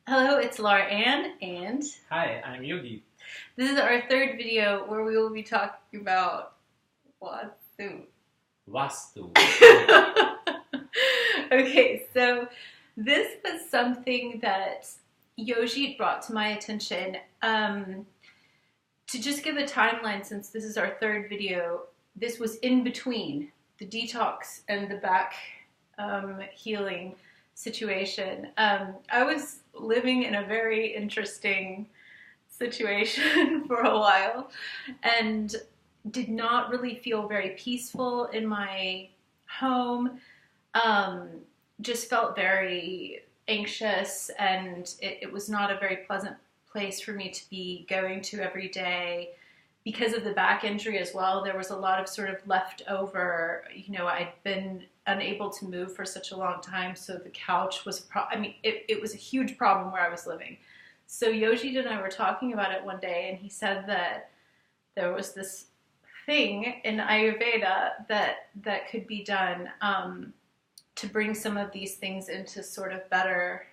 Hello, it's Laura Ann, and Hi, I'm Yogi. this is our third video where we will be talking about Vastu. Vastu. Okay, so this was something that Yogi brought to my attention. To just give a timeline, since this is our third video, this was in between the detox and the back healing situation. I was living in a very interesting situation for a while and did not really feel very peaceful in my home. Um, just felt very anxious, and it was not a very pleasant place for me to be going to every day because of the back injury as well. There was a lot of sort of leftover, I'd been unable to move for such a long time, so the couch was it was a huge problem where I was living. So Yoshi and I were talking about it one day, and he said that there was this thing in Ayurveda that could be done, to bring some of these things into sort of better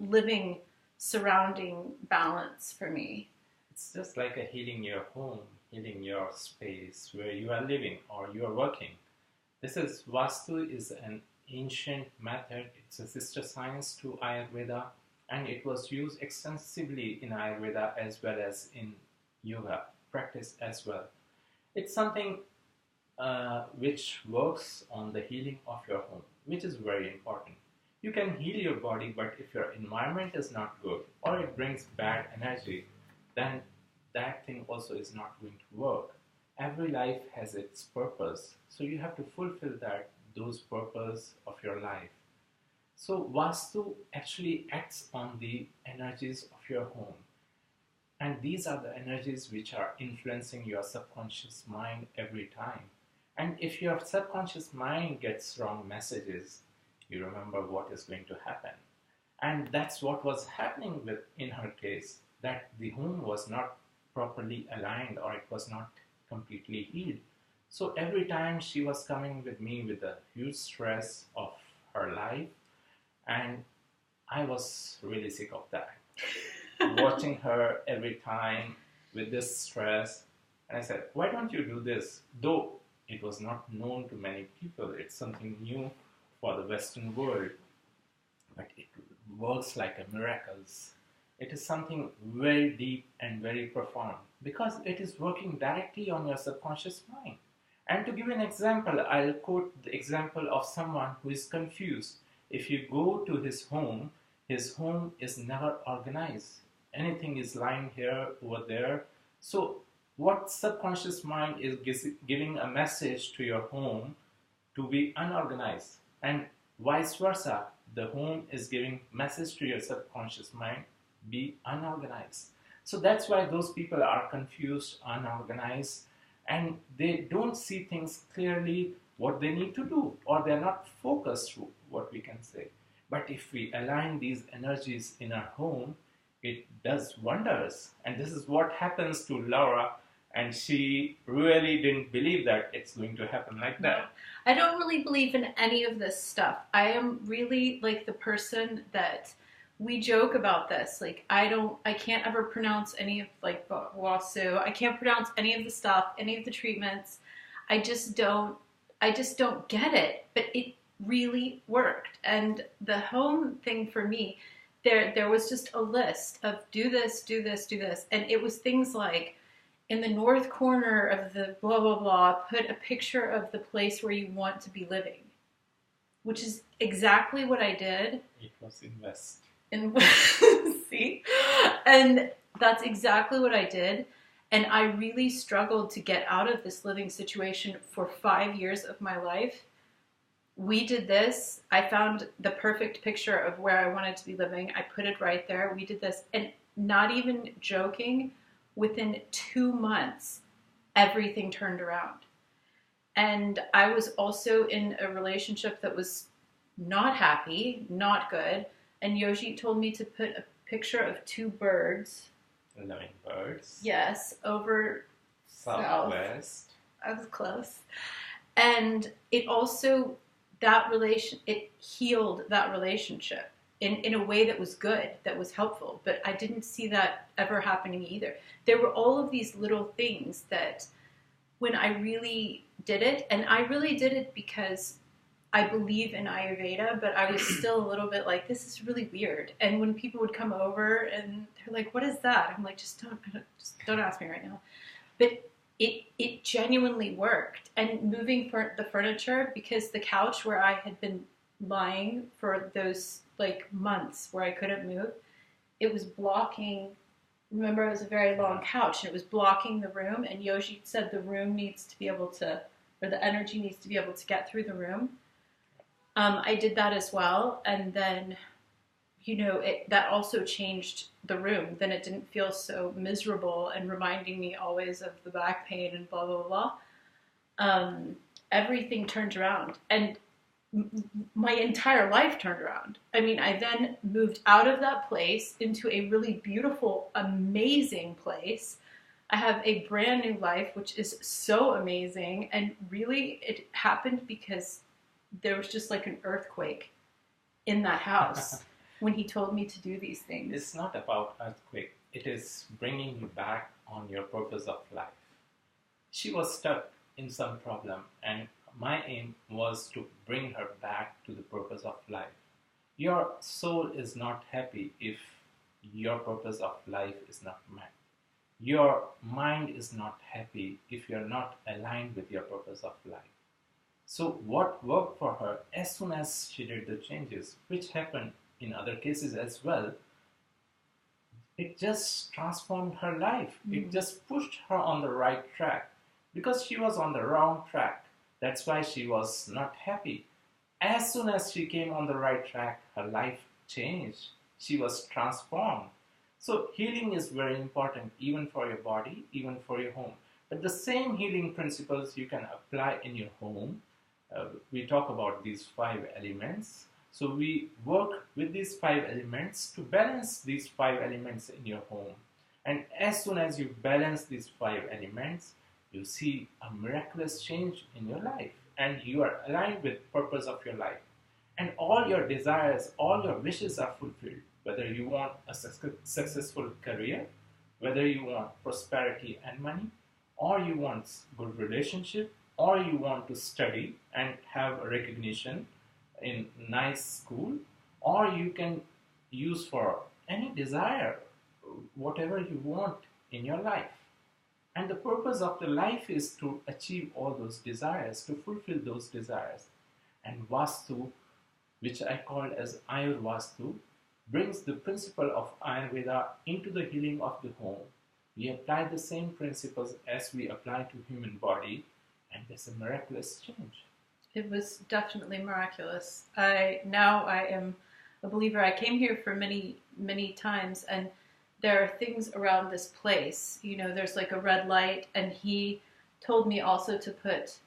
living surrounding balance for me. It's just like a healing your home, healing your space where you are living or you are working. This is Vastu is an ancient method. It's a sister science to Ayurveda, and it was used extensively in Ayurveda as well as in yoga practice as well. It's something which works on the healing of your home, which is very important. You can heal your body, but if your environment is not good or it brings bad energy, then that thing also is not going to work. Every life has its purpose, so you have to fulfill those purpose of your life. So Vastu actually acts on the energies of your home. And these are the energies which are influencing your subconscious mind every time. And if your subconscious mind gets wrong messages, you remember what is going to happen. And that's what was happening with in her case, that the home was not properly aligned or it was not completely healed. So every time she was coming with me with a huge stress of her life, and I was really sick of that. Watching her every time with this stress. And I said, why don't you do this? Though it was not known to many people, it's something new for the Western world, but it works like a miracles. It is something very deep and very profound because it is working directly on your subconscious mind. And to give an example, I'll quote the example of someone who is confused. If you go to his home is never organized. Anything is lying here, over there. So, what subconscious mind is giving a message to your home to be unorganized, and vice versa. The home is giving message to your subconscious mind, be unorganized. So that's why those people are confused, unorganized, and they don't see things clearly what they need to do, or they're not focused, what we can say. But if we align these energies in our home, it does wonders. And this is what happens to Laura, and she really didn't believe that it's going to happen like No, that. I don't really believe in any of this stuff. I am really like the person that we joke about this. Like I can't ever pronounce any of like Wasu. I can't pronounce any of the stuff, any of the treatments. I just don't get it. But it really worked. And the home thing for me, there was just a list of do this, do this, do this. And it was things like in the north corner of the blah blah blah, put a picture of the place where you want to be living, which is exactly what I did. It was invest. And see, and that's exactly what I did. And I really struggled to get out of this living situation for 5 years of my life. We did this. I found the perfect picture of where I wanted to be living. I put it right there. We did this, and not even joking, within 2 months, everything turned around. And I was also in a relationship that was not happy, not good. And Yoshi told me to put a picture of two birds. Living birds. Yes, over Southwest. I was close. And it also, it healed that relationship. in a way that was good, that was helpful. But I didn't see that ever happening either. There were all of these little things that when I really did it, and I really did it because I believe in Ayurveda, but I was still a little bit like, this is really weird. And when people would come over and they're like, what is that? I'm like, just don't ask me right now. But it genuinely worked. And moving for the furniture, because the couch where I had been lying for those like months where I couldn't move, it was blocking. Remember, it was a very long couch and it was blocking the room. And Yoshi said the room needs to be able to, or the energy needs to be able to get through the room. I did that as well. And then, that also changed the room. Then it didn't feel so miserable and reminding me always of the back pain and blah, blah, blah. Everything turned around. And my entire life turned around. I mean, I then moved out of that place into a really beautiful, amazing place. I have a brand new life, which is so amazing. And really, it happened because there was just like an earthquake in that house when he told me to do these things. It's not about earthquake. It is bringing you back on your purpose of life. She was stuck in some problem, and my aim was to bring her back to the purpose of life. Your soul is not happy if your purpose of life is not met. Your mind is not happy if you're not aligned with your purpose of life. So what worked for her, as soon as she did the changes, which happened in other cases as well, it just transformed her life. It just pushed her on the right track, because she was on the wrong track. That's why she was not happy. As soon as she came on the right track, her life changed. She was transformed. So healing is very important, even for your body, even for your home. But the same healing principles you can apply in your home. We talk about these 5 elements. So we work with these 5 elements to balance these 5 elements in your home. And as soon as you balance these 5 elements, you see a miraculous change in your life. And you are aligned with the purpose of your life. And all your desires, all your wishes are fulfilled. Whether you want a successful career, whether you want prosperity and money, or you want good relationship, or you want to study and have a recognition in nice school, or you can use for any desire, whatever you want in your life. And the purpose of the life is to achieve all those desires, to fulfill those desires. And Vastu, which I call as Ayur Vastu, brings the principle of Ayurveda into the healing of the home. We apply the same principles as we apply to human body, and there's a miraculous change. It was definitely miraculous. Now I am a believer. I came here for many, many times, and there are things around this place. There's like a red light, and he told me also to put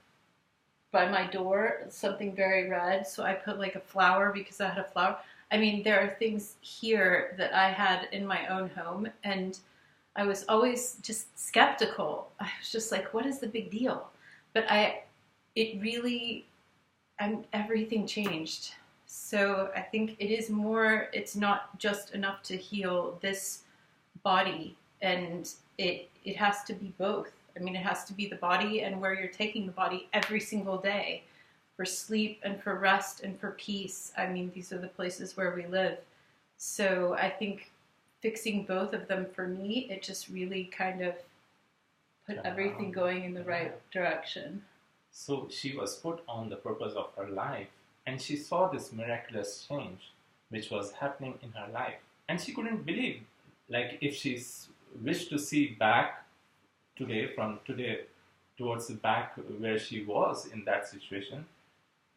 by my door something very red. So I put like a flower because I had a flower. I mean, there are things here that I had in my own home, and I was always just skeptical. I was just like, what is the big deal? But everything changed. So I think it's not just enough to heal this body, and it has to be both. I mean, it has to be the body and where you're taking the body every single day for sleep and for rest and for peace. I mean, these are the places where we live. So I think fixing both of them, for me, it just really kind of put everything going in the right direction. So she was put on the purpose of her life, and she saw this miraculous change which was happening in her life. And she couldn't believe, like if she wished to see back from today towards the back where she was in that situation,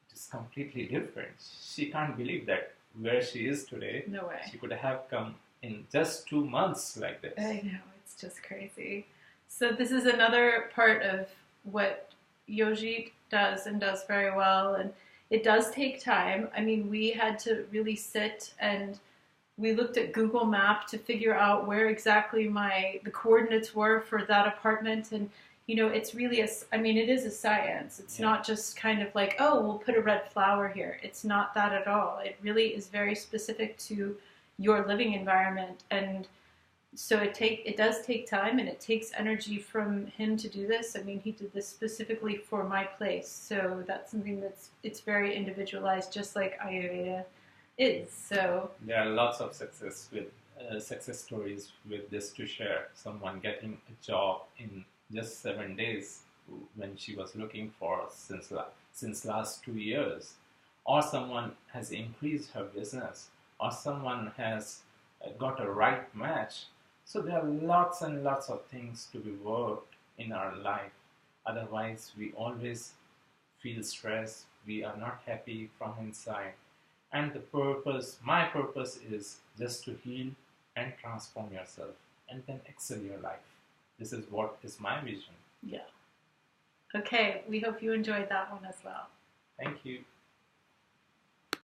it is completely different. She can't believe that where she is today, no way, she could have come in just 2 months like this. I know, it's just crazy. So this is another part of what Yojit does and does very well, and it does take time. I mean, we had to really sit and we looked at Google Map to figure out where exactly the coordinates were for that apartment, and it's really I mean, it is a science. It's Yeah. not just kind of like, oh, we'll put a red flower here. It's not that at all. It really is very specific to your living environment. And so it does take time, and it takes energy from him to do this. I mean, he did this specifically for my place. So that's something it's very individualized, just like Ayurveda is. So There are lots of success stories with this to share. Someone getting a job in just 7 days when she was looking for since last 2 years, or someone has increased her business, or someone has got a right match. So there are lots and lots of things to be worked in our life. Otherwise, we always feel stressed. We are not happy from inside. And my purpose is just to heal and transform yourself and then excel your life. This is what is my vision. yeah. Okay, we hope you enjoyed that one as well. Thank you.